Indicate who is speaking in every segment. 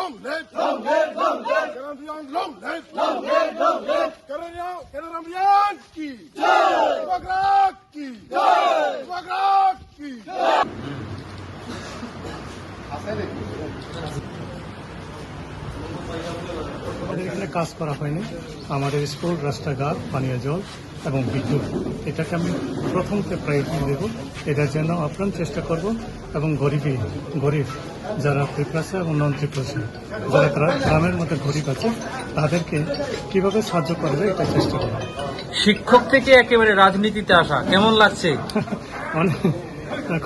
Speaker 1: long live, long live, long live. Canadian, long live, long live, long live. Canadian ki jai, Bagrat ki jai, Bagrat ki jai.
Speaker 2: আমাদের এখানে কাজ করা হয়নি। আমাদের school, রাস্তাঘাট, পানীয় জল এবং বিদ্যুৎ, এটাকে আমি প্রথমতে প্রায়োরিটি দেব। এটার জন্য আপ্রাণ চেষ্টা করব এবং গরিব যারা ত্রিপ্রাসা এবং নন ত্রিপ্রাসা, যারা গ্রামের মধ্যে গরিব আছে, তাদেরকে কিভাবে সাহায্য করবে এটা চেষ্টা করব।
Speaker 3: শিক্ষক থেকে একেবারে রাজনীতিতে আসা কেমন লাগছে?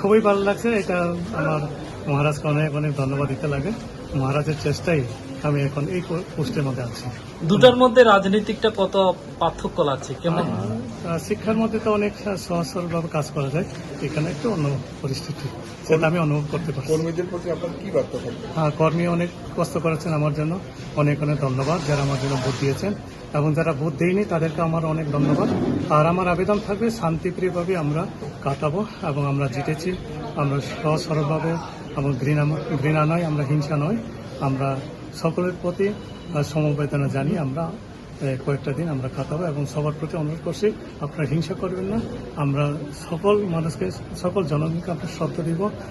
Speaker 2: খুবই ভালো লাগছে। এটা আমার মহারাজকে অনেক অনেক ধন্যবাদ দিতে লাগে। মহারাজের চেষ্টাই আমি এখন এই পোস্টের মধ্যে আছি।
Speaker 3: দুটার মধ্যে রাজনীতিকটা কত পার্থক্য লাগছে? কেমন?
Speaker 2: শিক্ষার মধ্যে তো অনেক সহজ সরলভাবে কাজ করা যায়, এখানে একটু অন্য পরিস্থিতি, সেটা আমি অনুভব করতে পারছি।
Speaker 1: কর্মীদের প্রতি আপনার কি বার্তা থাকবে?
Speaker 2: কর্মী অনেক কষ্ট করেছেন আমার জন্য, অনেক অনেক ধন্যবাদ যারা আমার জন্য ভোট দিয়েছেন, এবং যারা ভোট দেয়নি তাদেরকে আমার অনেক ধন্যবাদ। আর আমার আবেদন থাকবে শান্তিপ্রিয়ভাবে আমরা কাটাবো, এবং আমরা জিতেছি। আমরা সহজ সরলভাবে, এবং ঘৃণা নয়, আমরা হিংসা নয়, আমরা সকলের প্রতি সমবেদনা জানি। আমরা কয়েকটা দিন আমরা কাটাবো, এবং সবার প্রতি অনুরোধ করছি আপনারা হিংসা করবেন না। আমরা সকল মানুষকে, সকল জনগণকে আমরা শ্রদ্ধা দিব।